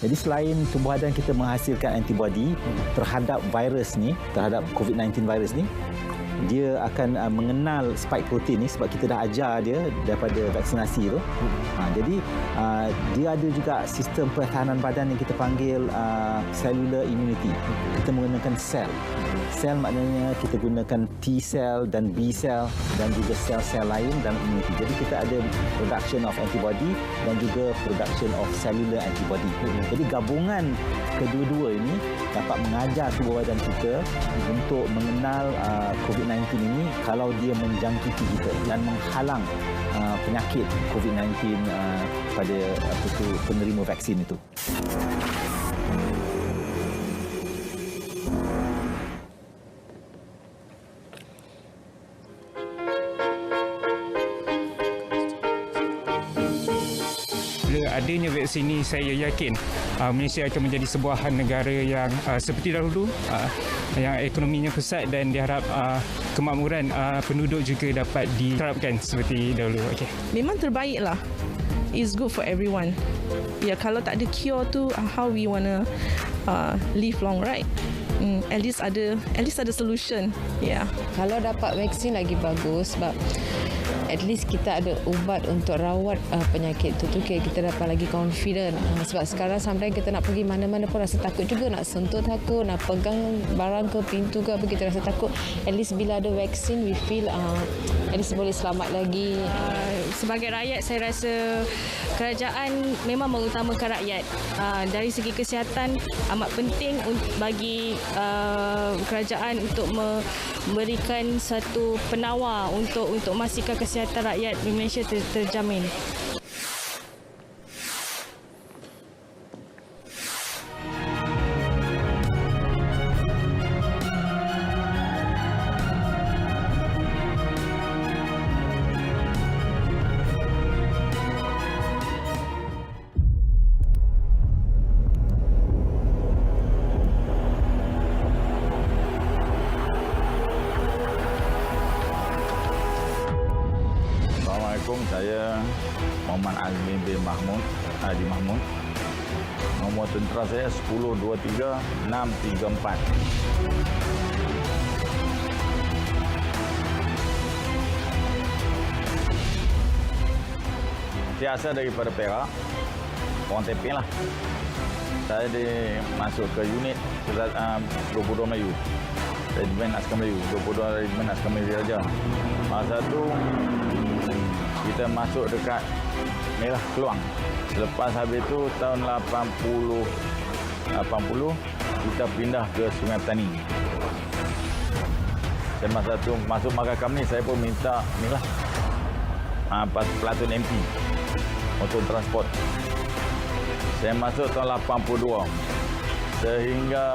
Jadi selain tubuh badan kita menghasilkan antibody terhadap virus ni, terhadap COVID-19 virus ni, dia akan mengenal spike protein ni sebab kita dah ajar dia daripada vaksinasi tu. Jadi dia ada juga sistem pertahanan badan yang kita panggil cellular immunity. Kita menggunakan sel. Sel maknanya kita gunakan T cell dan B cell dan juga sel-sel lain dalam immunity. Jadi kita ada production of antibody dan juga production of cellular antibody. Jadi gabungan kedua-dua ini dapat mengajar tubuh badan kita untuk mengenal COVID-19 ini kalau dia menjangkiti kita dan menghalang penyakit COVID-19 pada penerima vaksin itu. Adanya vaksin ini, saya yakin Malaysia akan menjadi sebuah negara yang seperti dahulu, yang ekonominya pesat dan diharap kemakmuran penduduk juga dapat diterapkan seperti dahulu. Okay. Memang terbaiklah. It's good for everyone. Ya, kalau tak ada cure tu, how we wanna live long, right? At least ada solution. Yeah. Kalau dapat vaksin lagi bagus sebab at least kita ada ubat untuk rawat penyakit tu kita dapat lagi confident. Sebab sekarang sampai kita nak pergi mana-mana pun rasa takut juga, nak sentuh takut, nak pegang barang ke pintu ke apa kita rasa takut. At least bila ada vaksin we feel at least boleh selamat lagi. Sebagai rakyat saya rasa kerajaan memang mengutamakan rakyat. Dari segi kesihatan amat penting bagi kerajaan untuk memberikan satu penawar untuk memastikan kesihatan rakyat di Malaysia terjamin. Saya Muhammad Azmi bin Mahmud, Haji Mahmud. Nombor tentera saya 1023634. Saya asal daripada Perak, orang Teping lah. Saya masuk ke unit 22 Melayu, Regimen Askar Melayu, 22 Regimen Askar Melayu Raja. Masa tu kita masuk dekat Merah Keluang. Lepas habis itu tahun 80 kita pindah ke Sungai Petani. Saya masa tu masuk Makakam ni saya pun minta inilah pelatun MP untuk transport. Saya masuk tahun 82 sehingga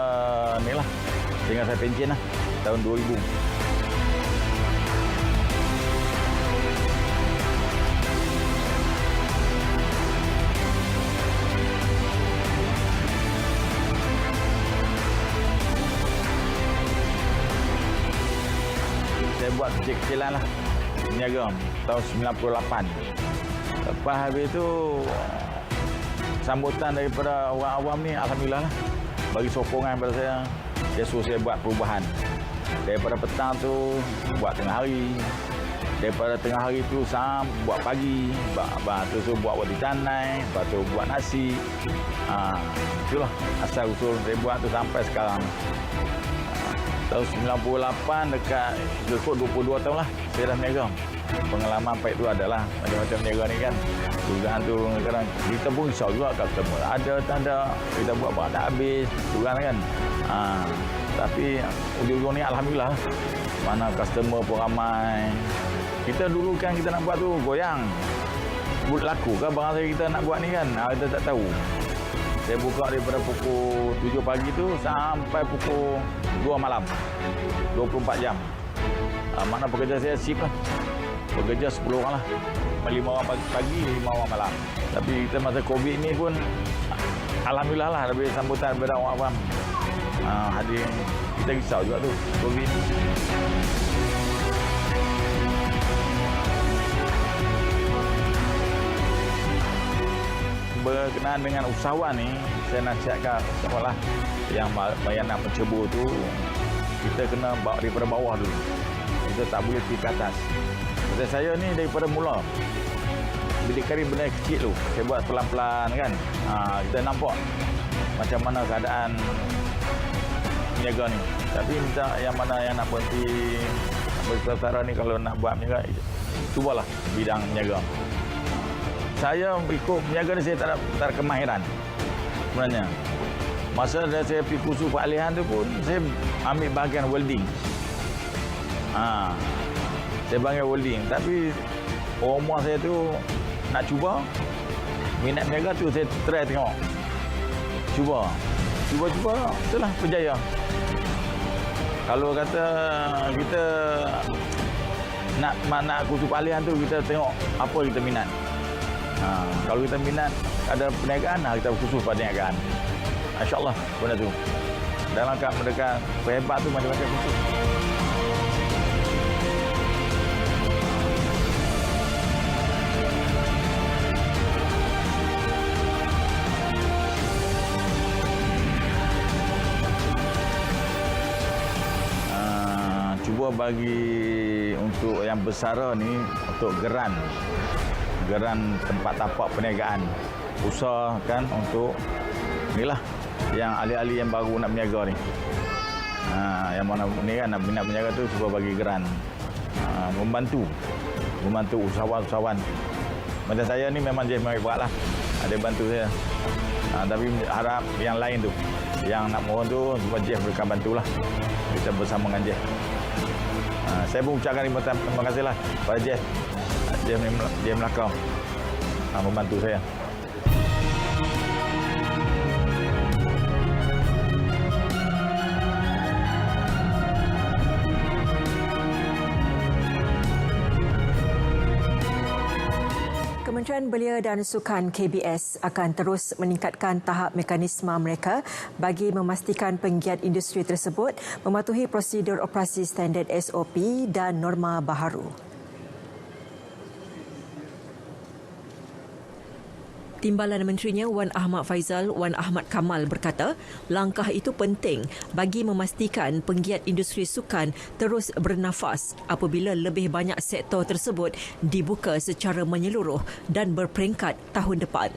saya pencen lah tahun 2000. Saya buat kecil-kecilan lah, niaga tahun 98. Lepas habis itu sambutan daripada orang awam ni alhamdulillah lah, bagi sokongan pada saya. Dia suruh saya buat perubahan. Daripada petang tu buat tengah hari, daripada tengah hari tu buat pagi, tu buat roti canai, lepas tu buat nasi. Itulah asal usul saya buat tu sampai sekarang. Tahun 98 dekat cukup 22 tahun lah saya dah berniaga. Pengalaman baik tu adalah macam-macam berniaga ni kan. Dugaan tu kadang kita pun risau juga customer ada tak ada, kita buat barang tak habis, dugaan kan. Tapi ujung-ujung ni alhamdulillah mana customer pun ramai. Kita dulu kan kita nak buat tu goyang. Laku ke barang saya kita nak buat ni kan, kita tak tahu. Saya buka daripada pukul 7 pagi tu sampai pukul 2 malam. 24 jam. Mana pekerja saya shift lah. Pekerja 10 orang lah. 5 orang pagi, 5 orang malam. Tapi kita masa Covid ni pun alhamdulillah lah lebih sambutan daripada orang awam. Hadir kita risau juga tu Covid. berkenaan dengan usahawan ni, saya nasihatkan seolah yang nak mencebur tu, kita kena bawa daripada bawah dulu. Kita tak boleh pergi ke atas. Macam saya ni daripada mula. Bidik kari benda kecil tu, saya buat pelan-pelan kan. Kita nampak macam mana keadaan peniaga ni. Tapi minta yang mana yang nak berhenti bersasaran ni, kalau nak buat peniaga, cubalah bidang peniaga. Saya ikut peniaga ni, saya tak ada kemahiran sebenarnya. Masa saya pergi kursus peralihan tu pun, saya ambil bahagian welding. Saya bahagian welding. Tapi orang rumah saya tu nak cuba, minat peniaga tu saya try tengok. Cuba, itulah berjaya. Kalau kata kita nak kursus peralihan tu, kita tengok apa kita minat. Kalau kita minat ada perniagaan, kita kursus perniagaan. InsyaAllah benda tu. Dalam kat mereka hebat tu macam-macam kursus. Cuba bagi untuk yang besar ni, untuk geran tempat tapak perniagaan, usaha kan, untuk inilah yang ahli-ahli yang baru nak berniaga ni. Yang mana ni kan nak berniaga tu, cuba bagi geran, membantu usahawan-usahawan. Macam saya ni memang Jeff mai buat lah, ada bantu saya. Tapi harap yang lain tu, yang nak mohon tu, cuba Jeff mereka bantulah, kita bersama dengan Jeff. Saya pun ucapkan terima kasih lah pada Jeff Melaka membantu saya. Kementerian Belia dan Sukan KBS akan terus meningkatkan tahap mekanisme mereka bagi memastikan penggiat industri tersebut mematuhi prosedur operasi standard SOP dan norma baharu. Timbalan Menterinya Wan Ahmad Faizal Wan Ahmad Kamal berkata, langkah itu penting bagi memastikan penggiat industri sukan terus bernafas apabila lebih banyak sektor tersebut dibuka secara menyeluruh dan berperingkat tahun depan.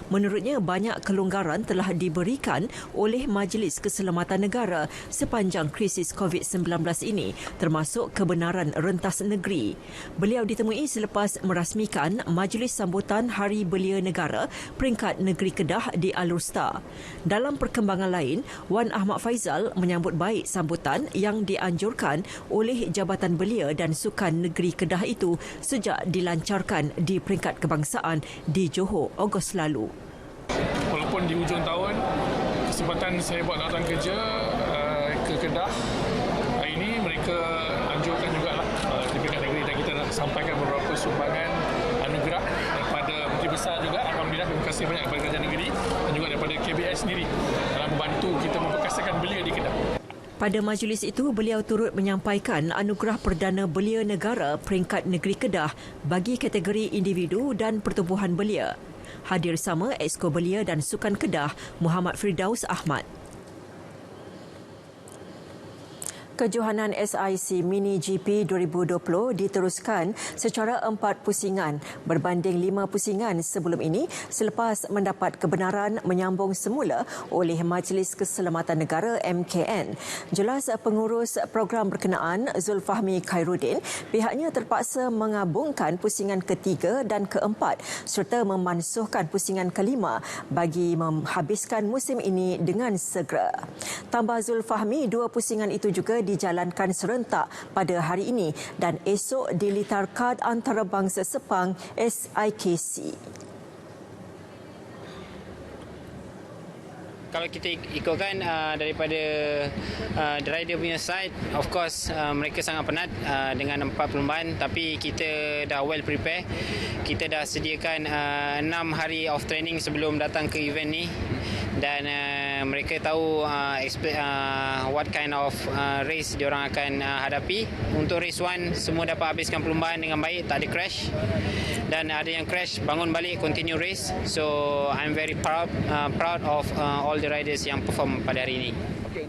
Menurutnya, banyak kelonggaran telah diberikan oleh Majlis Keselamatan Negara sepanjang krisis COVID-19 ini, termasuk kebenaran rentas negeri. Beliau ditemui selepas merasmikan Majlis Sambutan Hari Belia Negara peringkat negeri Kedah di Alusta. Dalam perkembangan lain, Wan Ahmad Faizal menyambut baik sambutan yang dianjurkan oleh Jabatan Belia dan Sukan Negeri Kedah itu sejak dilancarkan di peringkat kebangsaan di Johor Ogos lalu. Walaupun di hujung tahun, kesempatan saya buat lawatan kerja ke Kedah, hari ini mereka anjurkan jugalah di peringkat negeri, dan kita dah sampaikan beberapa sumbangan anugerah daripada Menteri Besar juga. Alhamdulillah, terima kasih banyak kepada Kerajaan Negeri dan juga daripada KBS sendiri dalam membantu kita memperkasakan belia di Kedah. Pada majlis itu, beliau turut menyampaikan anugerah Perdana Belia Negara peringkat negeri Kedah bagi kategori individu dan pertubuhan belia. Hadir sama Exco Belia dan Sukan Kedah, Muhammad Firdaus Ahmad. Kejohanan SIC Mini GP 2020 diteruskan secara 4 pusingan berbanding 5 pusingan sebelum ini selepas mendapat kebenaran menyambung semula oleh Majlis Keselamatan Negara MKN. Jelas pengurus program berkenaan Zulfahmi Khairuddin, pihaknya terpaksa mengabungkan pusingan ketiga dan keempat serta memansuhkan pusingan kelima bagi menghabiskan musim ini dengan segera. Tambah Zulfahmi, 2 pusingan itu juga dijalankan serentak pada hari ini dan esok di Litar Kad Antarabangsa Sepang SIKC. Kalau kita ikutkan daripada rider punya side, of course mereka sangat penat dengan 4 perlombaan, tapi kita dah well prepare. Kita dah sediakan 6 hari of training sebelum datang ke event ni, dan mereka tahu what kind of race diorang akan hadapi. Untuk race 1 semua dapat habiskan perlumbaan dengan baik, tak ada crash, dan ada yang crash bangun balik continue race. So I'm very proud of all the riders yang perform pada hari ini. Okay.